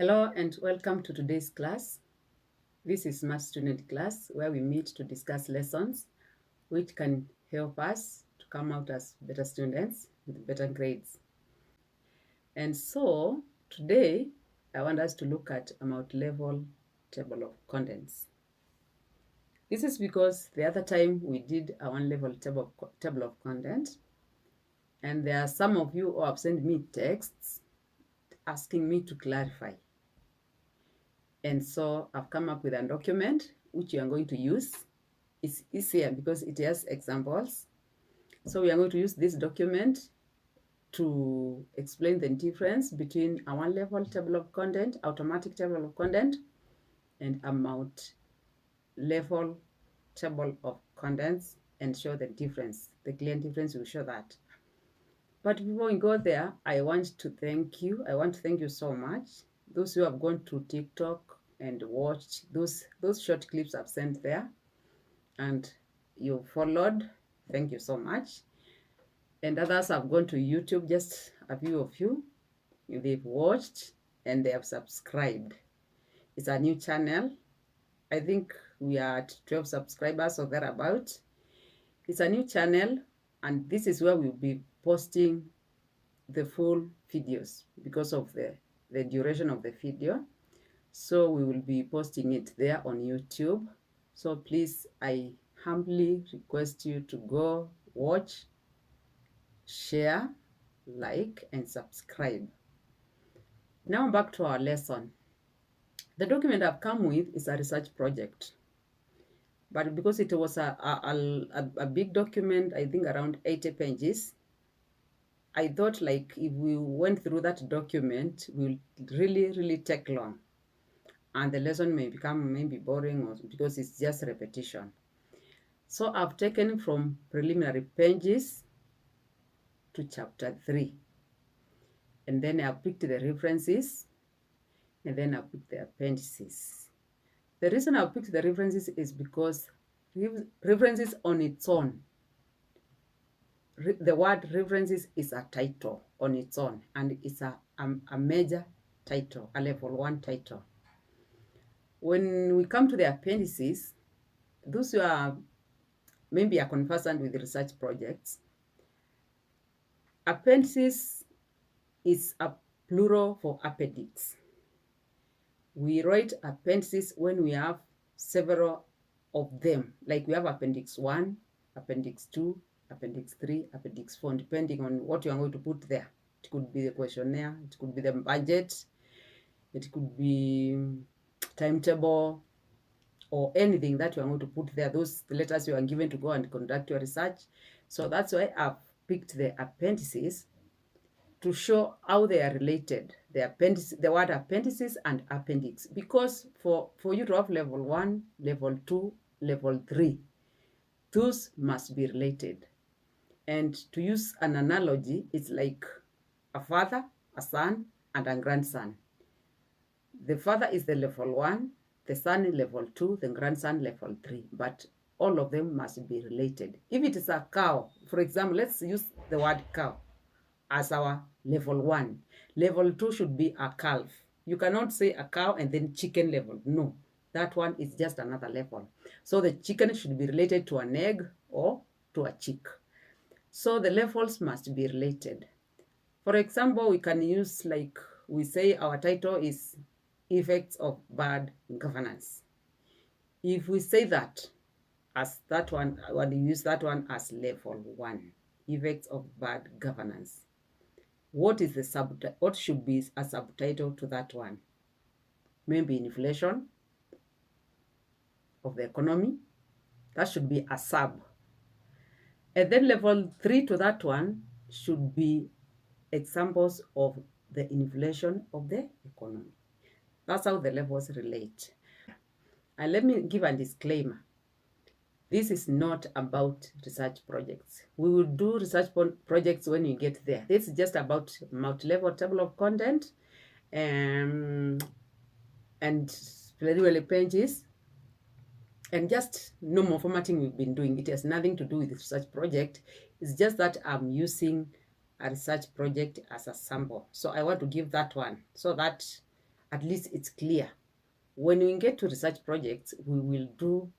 Hello and welcome to today's class. This is Smart Student class where we meet to discuss lessons which can help us to come out as better students with better grades. And so today I want us to look at a multi-level table of contents. This is because the other time we did a one-level table of content, and there are some of you who have sent me texts asking me to clarify. And so I've come up with a document which you are going to use. It's easier because it has examples. So we are going to use this document to explain the difference between a one-level table of content, automatic table of content, and a multi-level table of contents, and show the difference. The clear difference will show that. But before we go there, I want to thank you. I want to thank you so much. Those who have gone to TikTok and watched those short clips I've sent there, and you followed, thank you so much. And others have gone to YouTube, just a few of you, they've watched and they have subscribed. It's a new channel. I think we are at 12 subscribers or thereabout. It's a new channel, and this is where we'll be posting the full videos because of the duration of the video. So we will be posting it there on YouTube. So please, I humbly request you to go watch, share, like, and subscribe. Now back to our lesson. The document I've come with is a research project. But because it was a big document, I think around 80 pages, I thought like if we went through that document, we'll really take long. And the lesson may become maybe boring or because it's just repetition. So I've taken from preliminary pages to chapter 3. And then I picked the references, and then I picked the appendices. The reason I picked the references is because references on its own, the word references is a title on its own, and it's a major title, a level 1 title. When we come to the appendices, those who are maybe are conversant with research projects, appendices is a plural for appendix. We write appendices when we have several of them, like we have appendix 1, appendix 2, appendix 3, appendix 4, depending on what you are going to put there. It could be the questionnaire, it could be the budget, it could be timetable, or anything that you are going to put there, those letters you are given to go and conduct your research. So that's why I've picked the appendices to show how they are related, the word appendices and appendix, because for you to have level 1, level 2, level 3, those must be related. And to use an analogy, it's like a father, a son, and a grandson. The father is the level 1, the son is level 2, the grandson level 3, but all of them must be related. If it is a cow, for example, let's use the word cow as our level 1. Level 2 should be a calf. You cannot say a cow and then chicken level. No, that one is just another level. So the chicken should be related to an egg or to a chick. So the levels must be related. For example, we can use, like we say our title is Effects of Bad Governance. If we say that as that one, I want to use that one as level 1, Effects of Bad Governance. What should be a subtitle to that one? Maybe inflation of the economy. That should be a sub. And then level 3 to that one should be examples of the inflation of the economy. That's how the levels relate. And let me give a disclaimer. This is not about research projects. We will do research projects when you get there. This is just about multi-level table of content and preliminary pages and just normal formatting we've been doing. It has nothing to do with the research project. It's just that I'm using a research project as a sample. So I want to give that one so that at least it's clear. When we get to research projects, we will do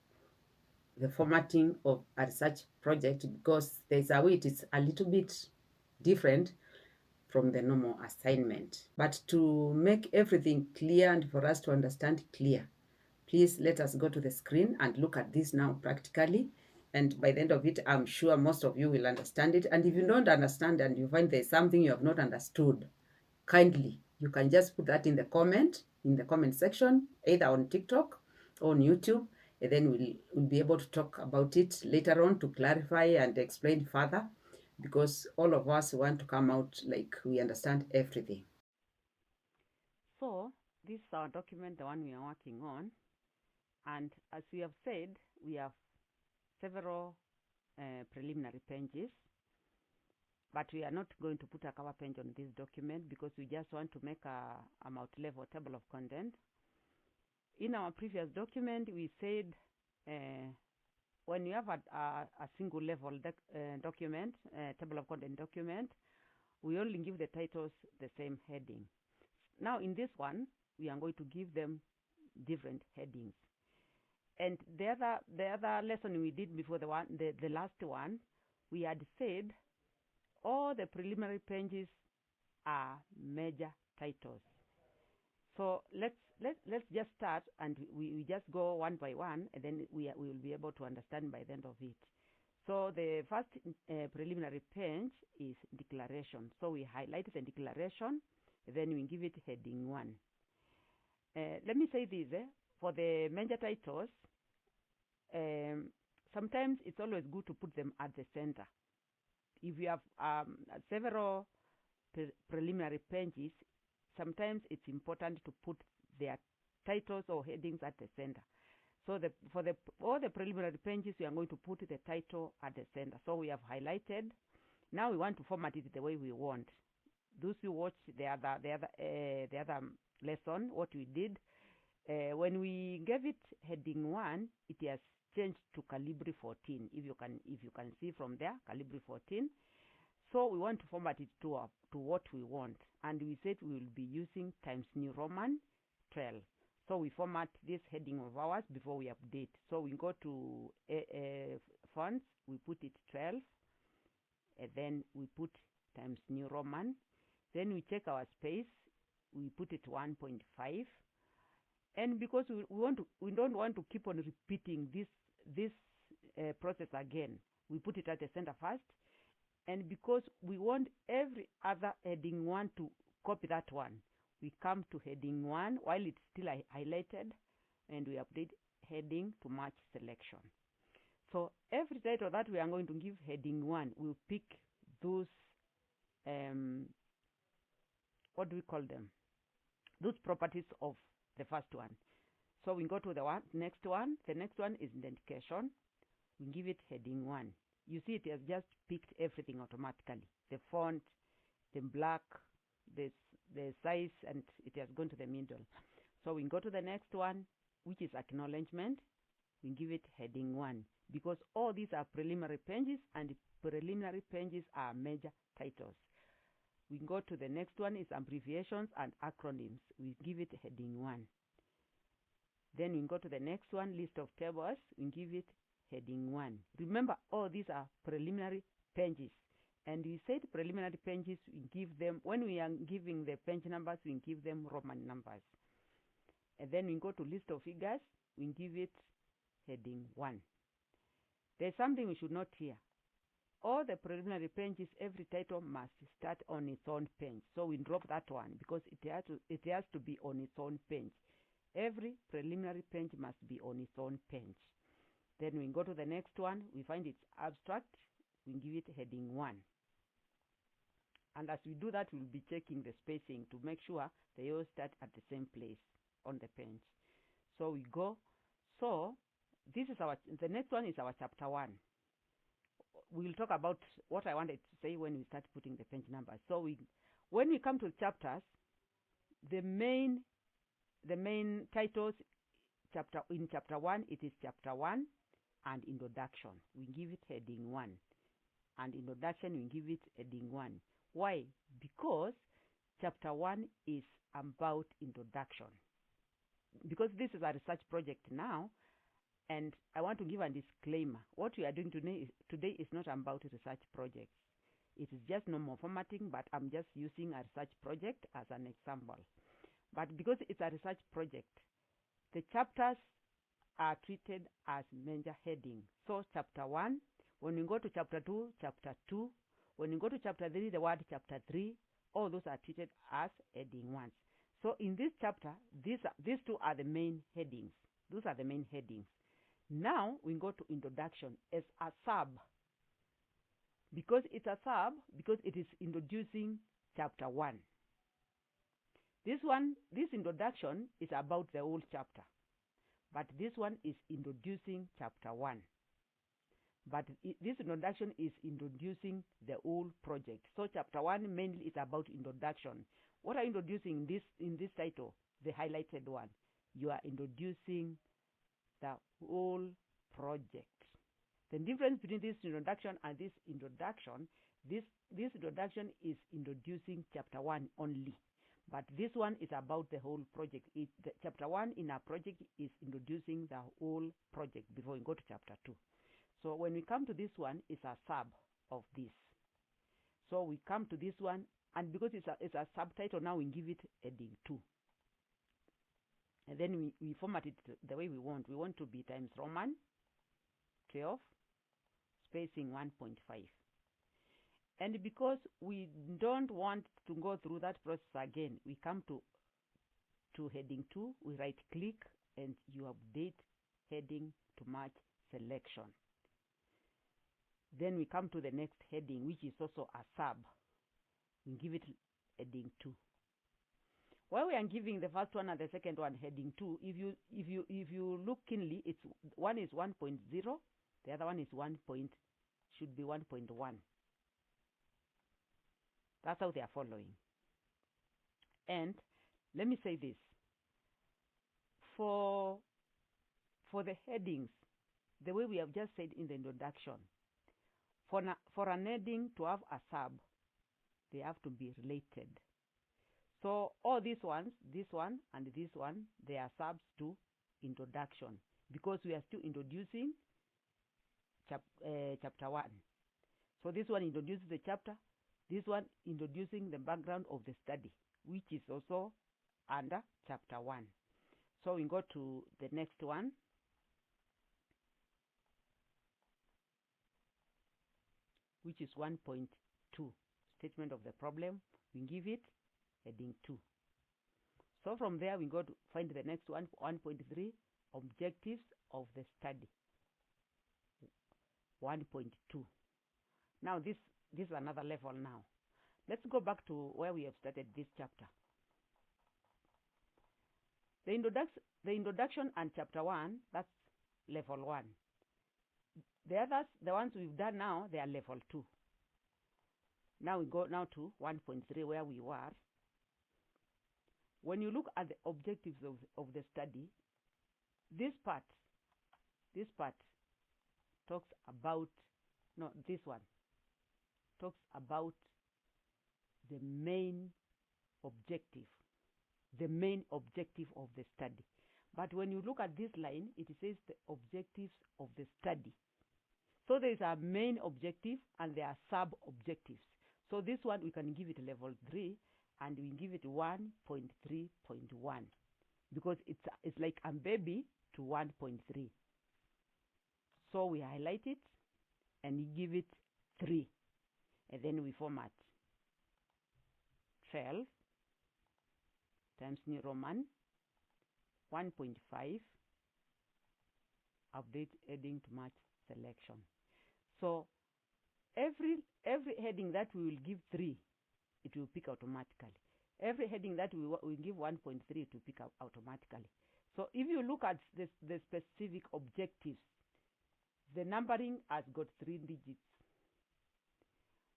the formatting of a research project because there's a way it is a little bit different from the normal assignment. But to make everything clear and for us to understand clear, please let us go to the screen and look at this now practically. And by the end of it, I'm sure most of you will understand it. And if you don't understand and you find there's something you have not understood, kindly, you can just put that in the comment section, either on TikTok or on YouTube, and then we'll be able to talk about it later on to clarify and explain further, because all of us want to come out like we understand everything. So this is our document, the one we are working on. And as we have said, we have several preliminary pages, but we are not going to put a cover page on this document because we just want to make a multi-level table of content. In our previous document, we said when you have a single level document, table of content document, we only give the titles the same heading. Now in this one, we are going to give them different headings. And the other lesson we did before the last one, we had said all the preliminary pages are major titles. So let's just start, and we just go one by one, and then we will be able to understand by the end of it. So the first preliminary page is declaration. So we highlight the declaration, then we give it heading 1. Let me say this, for the major titles, sometimes it's always good to put them at the center. If you have several preliminary pages, sometimes it's important to put their titles or headings at the center. So for all the preliminary pages, we are going to put the title at the center. So we have highlighted. Now we want to format it the way we want. Those who watch the other lesson, what we did, when we gave it heading 1, it has changed to Calibri 14. If you can see from there, Calibri 14. So we want to format it to what we want, and we said we will be using Times New Roman 12. So we format this heading of ours before we update. So we go to fonts, we put it 12, and then we put Times New Roman. Then we check our space, we put it 1.5. And because we don't want to keep on repeating this process again, we put it at the center first. And because we want every other heading 1 to copy that one, we come to heading 1 while it's still highlighted, and we update heading to match selection. So every title that we are going to give heading 1, we'll pick those, what do we call them? Those properties of the first one. So we go to the next one. The next one is indication. We give it heading 1. You see it has just picked everything automatically. The font, the black, the size, and it has gone to the middle. So we go to the next one, which is acknowledgement. We give it heading 1 because all these are preliminary pages, and preliminary pages are major titles. We go to the next one is abbreviations and acronyms. We give it heading 1. Then we go to the next one, list of tables. We give it heading 1. Remember, all these are preliminary pages, and we said preliminary pages, we give them, when we are giving the page numbers, we give them Roman numbers. And then we go to list of figures, we give it heading 1. There's something we should note here. All the preliminary pages, every title must start on its own page. So we drop that one because it has to be on its own page. Every preliminary page must be on its own page. Then we go to the next one. We find it's abstract. We give it heading 1. And as we do that, we'll be checking the spacing to make sure they all start at the same place on the page. So we go. So this is the next one is our chapter 1. We'll talk about what I wanted to say when we start putting the page numbers. So when we come to chapters, the main titles, in chapter 1, it is chapter 1 and introduction. We give it heading 1. And introduction, we give it heading 1. Why? Because chapter 1 is about introduction. Because this is a research project now, and I want to give a disclaimer. What we are doing today is not about research projects. It is just normal formatting, but I'm just using a research project as an example. But because it's a research project, the chapters are treated as major headings. So chapter 1, when we go to chapter 2, chapter 2, when we go to chapter 3, the word chapter 3, all those are treated as heading 1. So in this chapter, these two are the main headings. Those are the main headings. Now we go to introduction as a sub. Because it's a sub, because it is introducing chapter 1. This introduction is about the whole chapter. But this one is introducing chapter 1. But this introduction is introducing the whole project. So chapter 1 mainly is about introduction. What are you introducing in this title? The highlighted one. You are introducing the whole project. The difference between this introduction and this introduction is introducing chapter 1 only. But this one is about the whole project. Chapter 1 in our project is introducing the whole project before we go to chapter 2. So when we come to this one, it's a sub of this. So we come to this one, and because it's a subtitle, now we give it heading 2. And then we format it the way we want. We want to be Times Roman 12, spacing 1.5. And because we don't want to go through that process again, we come to heading 2, we right click and you update heading to match selection. Then we come to the next heading, which is also a sub. We give it heading 2. While we are giving the first one and the second one heading 2, if you look keenly, one is 1.0, the other one is should be 1.1. That's how they are following. And let me say this. For the headings, the way we have just said in the introduction, for an heading to have a sub, they have to be related. So all these ones, this one and this one, they are subs to introduction because we are still introducing chapter 1. So this one introduces the chapter, this one introducing the background of the study, which is also under chapter 1. So we go to the next one. Which is 1.2, statement of the problem. We give it heading 2. So from there we go to find the next one, 1.3, objectives of the study. 1.2. Now this is another level now. Let's go back to where we have started this chapter. The introduction and chapter 1, that's level 1. The others, the ones we've done now, they are level 2. Now we go now to 1.3 where we were. When you look at the objectives of the study, this part talks about, this one talks about the main objective of the study. But when you look at this line, it says the objectives of the study. So there is a main objective and there are sub-objectives. So this one we can give it level 3 and we give it 1.3.1 because it's like a baby to 1.3. So we highlight it and we give it 3 and then we format 12 times New Roman 1.5 update heading to match selection. So every heading that we will give 3, it will pick automatically. Every heading that we give 1.3, it will pick up automatically. So if you look at the specific objectives, the numbering has got 3 digits.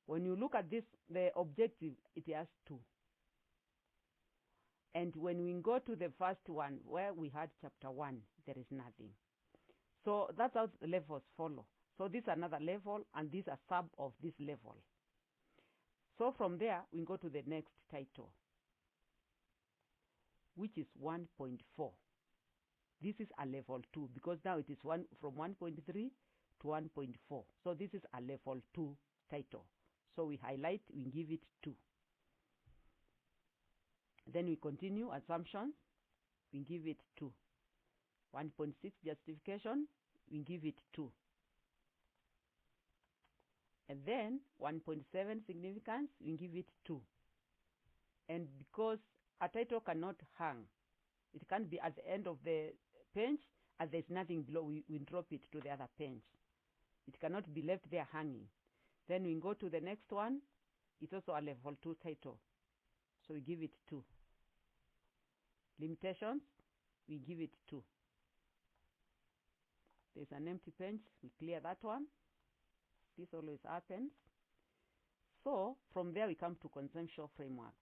When you look at this, the objective, it has 2. And when we go to the first one, where we had chapter 1, there is nothing. So that's how the levels follow. So this is another level, and these are sub of this level. So from there, we go to the next title. which is 1.4. This is a level 2 because now it is from 1.3 to 1.4. So this is a level 2 title. So we highlight, we give it 2. Then we continue assumptions, we give it 2. 1.6 justification, we give it 2. And then 1.7 significance, we give it 2. And because a title cannot hang, it can't be at the end of the page and there's nothing below, we drop it to the other page. It cannot be left there hanging. Then we go to the next one. It's also a level 2 title. So we give it 2. Limitations, we give it 2. There's an empty page, we clear that one. This always happens. So from there we come to conceptual framework.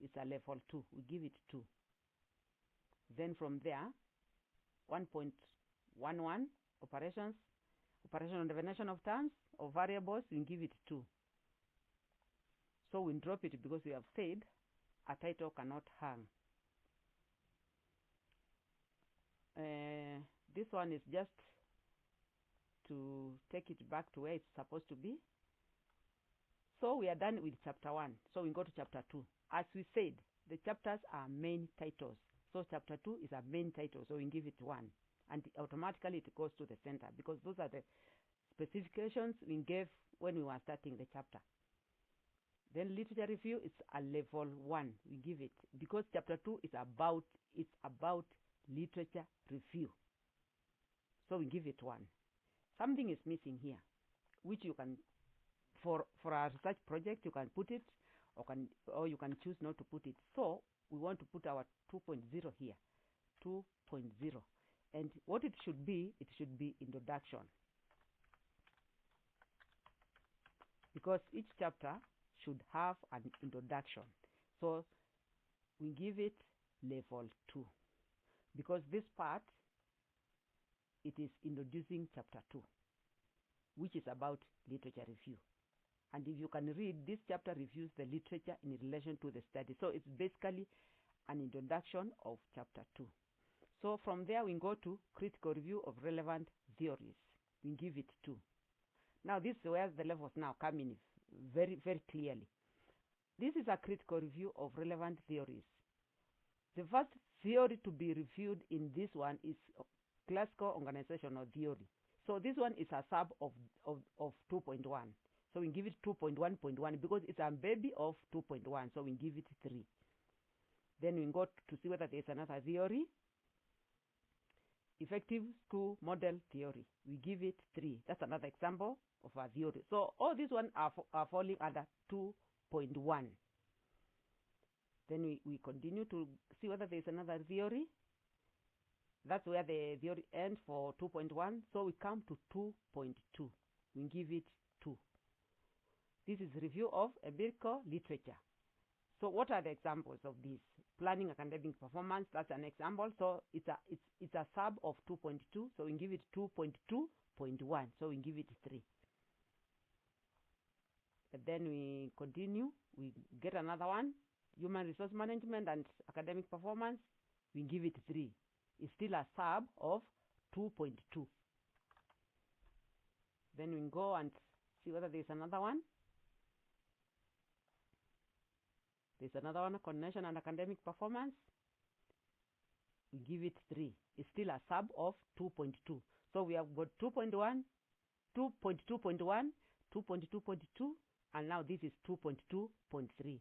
It's a level 2, we give it 2. Then from there, 1.11 operations, operational definition of terms or variables, we give it 2. So we drop it because we have said a title cannot hang. This one is just to take it back to where it's supposed to be. So we are done with chapter 1. So we go to chapter 2. As we said, the chapters are main titles. So chapter 2 is a main title. So we give it 1. And automatically it goes to the center because those are the specifications we gave when we were starting the chapter. Then literature review is a level 1. We give it because chapter 2 is about literature review. So we give it 1. Something is missing here, which you can, for our research project, you can put it, or you can choose not to put it. So we want to put our 2.0 here, 2.0. And what it should be introduction. Because each chapter should have an introduction. So we give it level 2. Because this part, it is introducing chapter 2, which is about literature review. And if you can read, this chapter reviews the literature in relation to the study. So it's basically an introduction of chapter 2. So from there we go to critical review of relevant theories. We give it 2. Now this is where the levels now come in very, very clearly. This is a critical review of relevant theories. The first theory to be reviewed in this one is classical organizational theory. So this one is a sub of 2.1. So we give it 2.1.1 because it's a baby of 2.1. So we give it 3. Then we go to see whether there's another theory. Effective school model theory. We give it 3. That's another example of a theory. So all these ones are falling under 2.1. Then we continue to see whether there's another theory. That's where the theory ends for 2.1. So we come to 2.2. We give it 2. This is review of empirical literature. So what are the examples of this? Planning academic performance, that's an example. So it's a sub of 2.2. So we give it 2.2.1. So we give it 3. And then we continue. We get another one. Human resource management and academic performance. We give it 3. It's still a sub of 2.2. Then we go and see whether there's another one. There's another one, coordination and academic performance. We give it 3. It's still a sub of 2.2. So we have got 2.1, 2.2.1, 2.2.2, and now this is 2.2.3.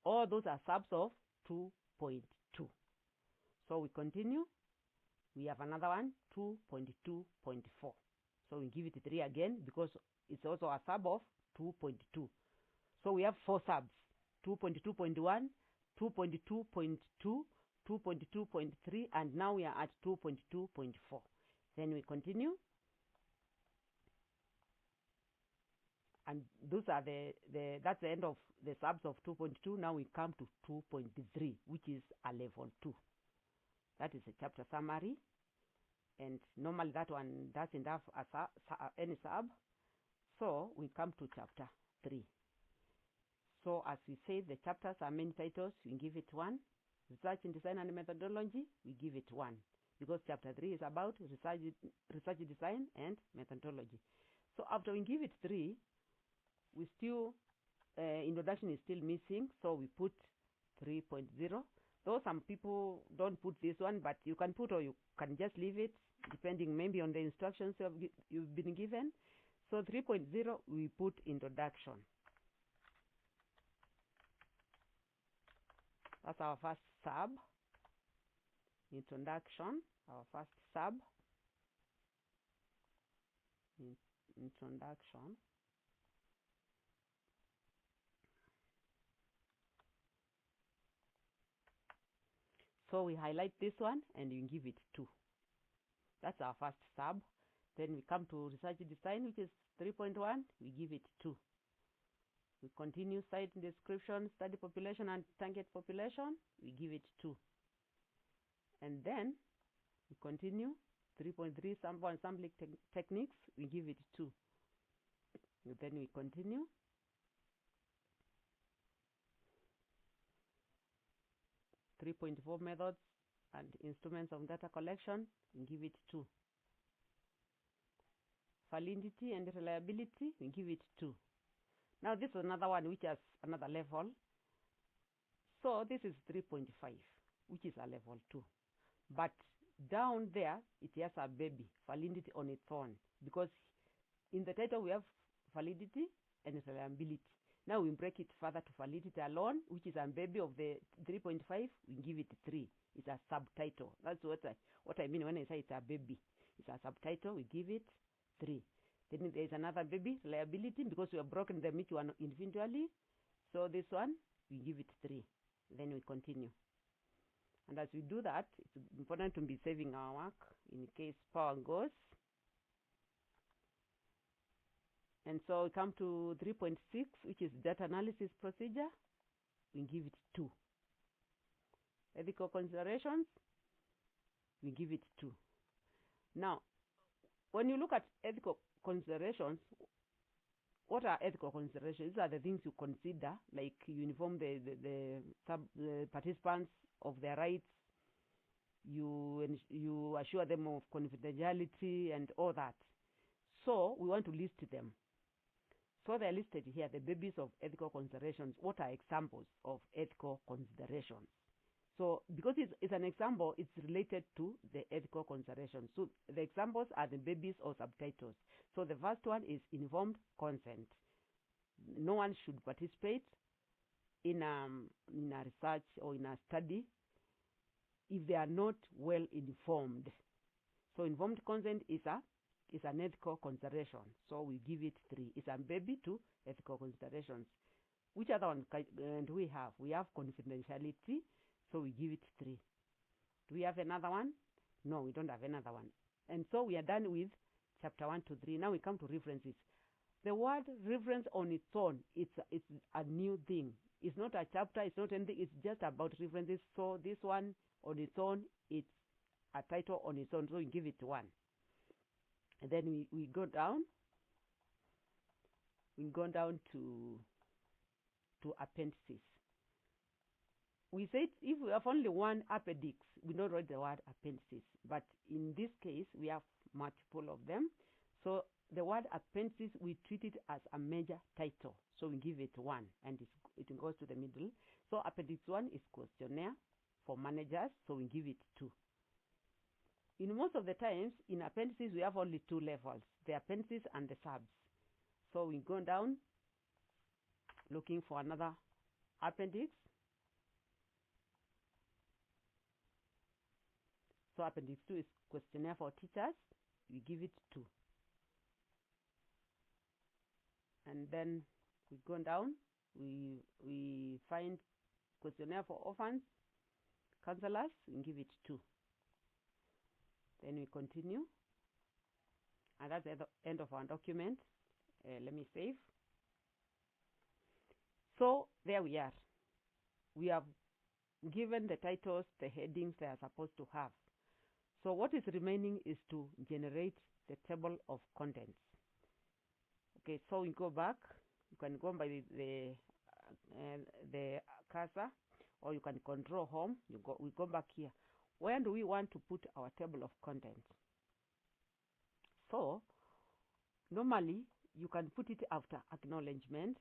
All those are subs of 2.2. So we continue. We have another one, 2.2.4. So we give it 3 again because it's also a sub of 2.2. So we have 4 subs, 2.2.1, 2.2.2, 2.2.3, and now we are at 2.2.4. Then we continue. And those are that's the end of the subs of 2.2. Now we come to 2.3, which is a level 2. That is a chapter summary. And normally that one doesn't have any sub. So we come to chapter 3. So as we say, the chapters are main titles. We give it 1. research in design and methodology, we give it 1 because chapter 3 is about research design and methodology. So after we give it 3, we still introduction is still missing, so we put 3.0. Though some people don't put this one, but you can put or you can just leave it, depending maybe on the instructions you've been given. So 3.0, we put introduction. That's our first sub. Introduction, our first sub. Introduction. So we highlight this one and you give it 2. That's our first sub. Then we come to research design, which is 3.1. We give it 2. We continue site description, study population and target population. We give it 2. And then we continue 3.3 sample and sampling techniques. We give it 2. And then we continue 3.4 methods and instruments of data collection. We give it 2. Validity and reliability. We give it 2. Now this is another one which has another level. So this is 3.5, which is a level 2. But down there, it has a baby, validity on its own. Because in the title, we have validity and reliability. Now we break it further to validity alone, which is a baby of the 3.5. We give it 3. It's a subtitle. That's what I mean when I say it's a baby. It's a subtitle. We give it 3. Then there is another baby, reliability, because we have broken them each one individually. So this one, we give it 3. Then we continue. And as we do that, it's important to be saving our work in case power goes. And so we come to 3.6, which is data analysis procedure. We give it 2. Ethical considerations, we give it 2. Now, when you look at ethical considerations, what are ethical considerations? These are the things you consider, like you inform the participants of their rights, you assure them of confidentiality and all that. So we want to list them. So they are listed here, the babies of ethical considerations. What are examples of ethical considerations? So because it's an example, it's related to the ethical considerations. So the examples are the babies or subtitles. So the first one is informed consent. No one should participate in a research or in a study if they are not well informed. So informed consent is an ethical consideration. So we give it 3. It's a baby to ethical considerations. Which other one do we have? We have confidentiality. So we give it 3. Do we have another one? No, we don't have another one. And so we are done with chapter 1 to 3. Now we come to references. The word reference on its own, it's a new thing. It's not a chapter, it's not anything, it's just about references. So this one on its own, it's a title on its own. So we give it 1. And then we go down. We go down to appendices. We said if we have only one appendix, we don't write the word appendices. But in this case, we have multiple of them. So the word appendices, we treat it as a major title. So we give it 1, and it goes to the middle. So appendix 1 is questionnaire for managers, so we give it 2. In most of the times, in appendices, we have only 2 levels, the appendices and the subs. So we go down, looking for another appendix. So appendix 2 is questionnaire for teachers. We give it 2. And then we go down. We find questionnaire for orphans, counselors. We give it 2. Then we continue. And that's the end of our document. Let me save. So there we are. We have given the titles, the headings they are supposed to have. So what is remaining is to generate the table of contents. Okay, so we go back. You can go by the cursor or you can control home. We go back here. Where do we want to put our table of contents? So normally you can put it after acknowledgement,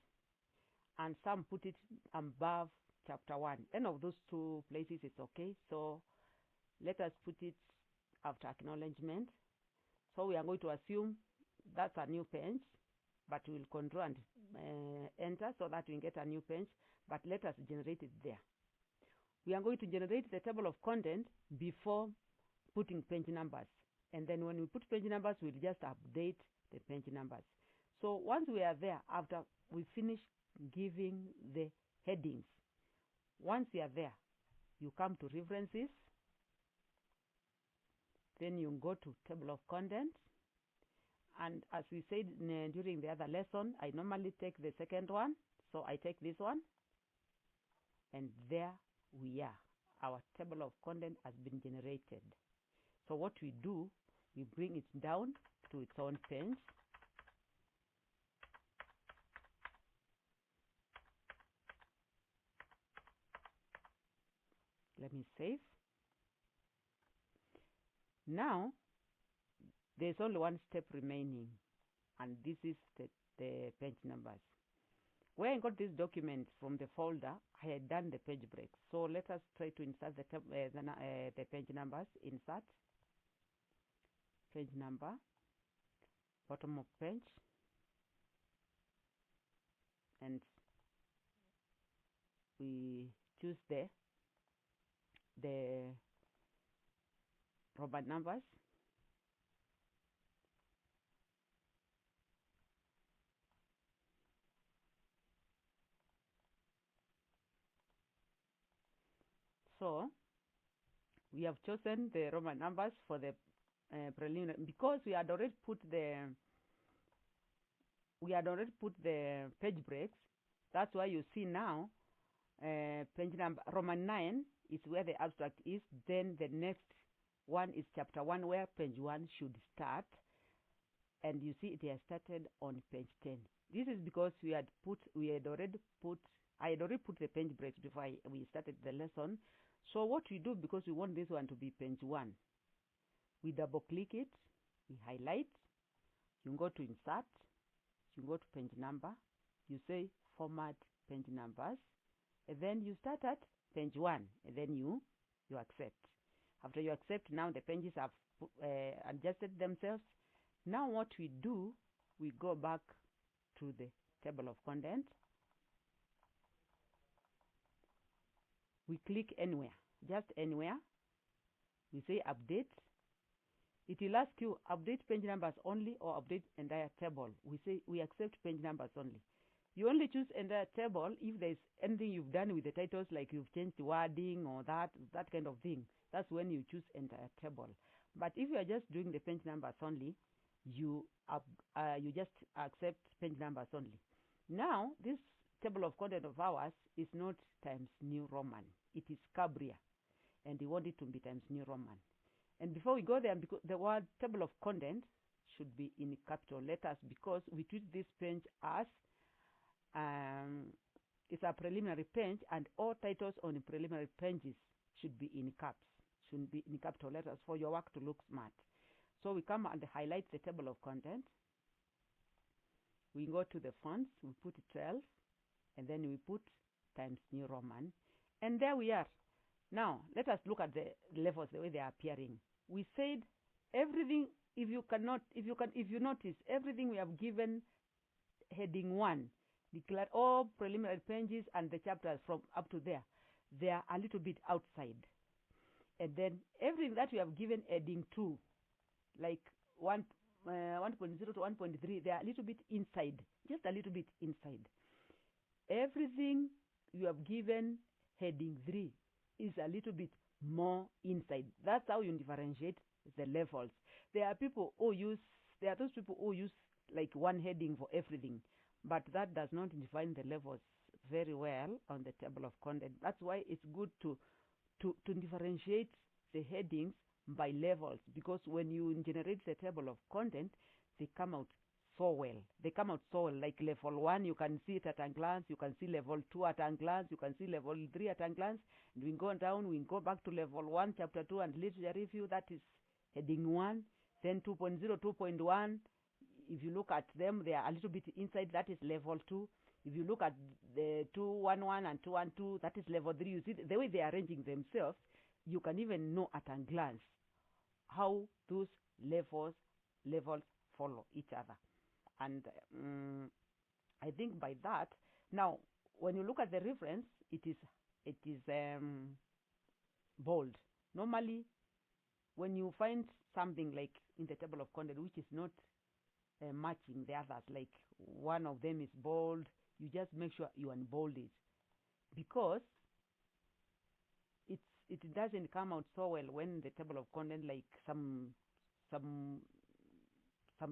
and some put it above chapter 1. Any of those two places is okay. So let us put it after acknowledgement. So we are going to assume that's a new page, but we will control and enter so that we get a new page, but let us generate it there. We are going to generate the table of content before putting page numbers, and then when we put page numbers, we'll just update the page numbers. So once we are there, after we finish giving the headings, once you are there, you come to references, then you go to table of contents, and as we said during the other lesson, I normally take the second one, so I take this one, and there we are. Our table of content has been generated. So what we do, we bring it down to its own page. Let me save. Now there's only one step remaining, and this is the page numbers. Where I got this document from the folder, I had done the page break. So let us try to insert the page numbers. Insert page number, bottom of page, and we choose the Roman numbers. So we have chosen the Roman numbers for the preliminary, because we had already put the page breaks. That's why you see now page number Roman 9 is where the abstract is. Then the next one is chapter 1, where page 1 should start, and you see it has started on page 10. This is because I had already put the page breaks before we started the lesson. So what we do, because we want this one to be page 1, we double click it, we highlight, you go to insert, you go to page number, you say format page numbers, and then you start at page 1, and then you accept. After you accept, now the pages have adjusted themselves. Now what we do, we go back to the table of content. We click anywhere, just anywhere. We say update. It will ask you update page numbers only or update entire table. We say we accept page numbers only. You only choose entire table if there's anything you've done with the titles, like you've changed the wording or that kind of thing. That's when you choose entire table. But if you are just doing the page numbers only, you just accept page numbers only. Now this table of content of ours is not Times New Roman. It is Cabria, and we want it to be Times New Roman. And before we go there, because the word table of content should be in capital letters, because we treat this page as it's a preliminary page, and all titles on the preliminary pages should be in caps, should be in capital letters for your work to look smart. So we come and highlight the table of content. We go to the fonts, we put 12, and then we put Times New Roman, and there we are. Now let us look at the levels, the way they are appearing. We said everything, if you notice, everything we have given heading 1, declared all preliminary pages and the chapters from up to there, they are a little bit outside. And then everything that we have given heading 2, like 1.0 to 1.3, they are a little bit inside, just a little bit inside. Everything you have given heading 3 is a little bit more inside. That's how you differentiate the levels. There are those people who use like one heading for everything, but that does not define the levels very well on the table of content. That's why it's good to differentiate the headings by levels, because when you generate the table of content, they come out so well. They come out so well. Like level 1, you can see it at a glance. You can see level 2 at a glance. You can see level 3 at a glance. And we go down, we go back to level 1, chapter 2, and literature review. That is heading 1. Then 2.0, 2.1. If you look at them, they are a little bit inside. That is level 2. If you look at the 2.1.1 and 2.1.2, that is level 3. You see the way they are arranging themselves, you can even know at a glance how those levels follow each other. And I think by that, now when you look at the reference, it is bold. Normally, when you find something like in the table of content which is not matching the others, like one of them is bold, you just make sure you unbold it, because it doesn't come out so well when the table of content, like some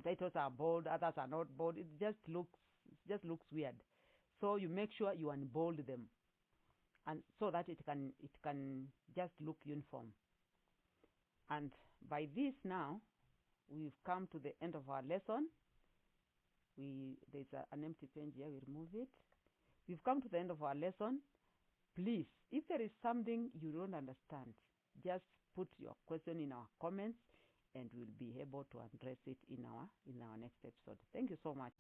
titles are bold, others are not bold. It just looks weird. So you make sure you unbold them, and so that it can just look uniform. And by this now, we've come to the end of our lesson. There's an empty page here. We remove it. We've come to the end of our lesson. Please, if there is something you don't understand, just put your question in our comments, and we'll be able to address it in our next episode. Thank you so much.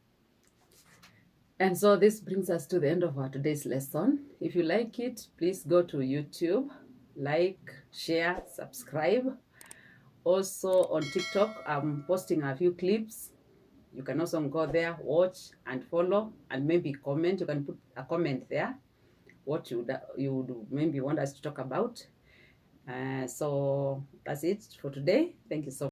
And so this brings us to the end of our today's lesson. If you like it, please go to YouTube, like, share, subscribe. Also on TikTok, I'm posting a few clips. You can also go there, watch and follow, and maybe comment. You can put a comment there, what you would maybe want us to talk about. So that's it for today. Thank you so much.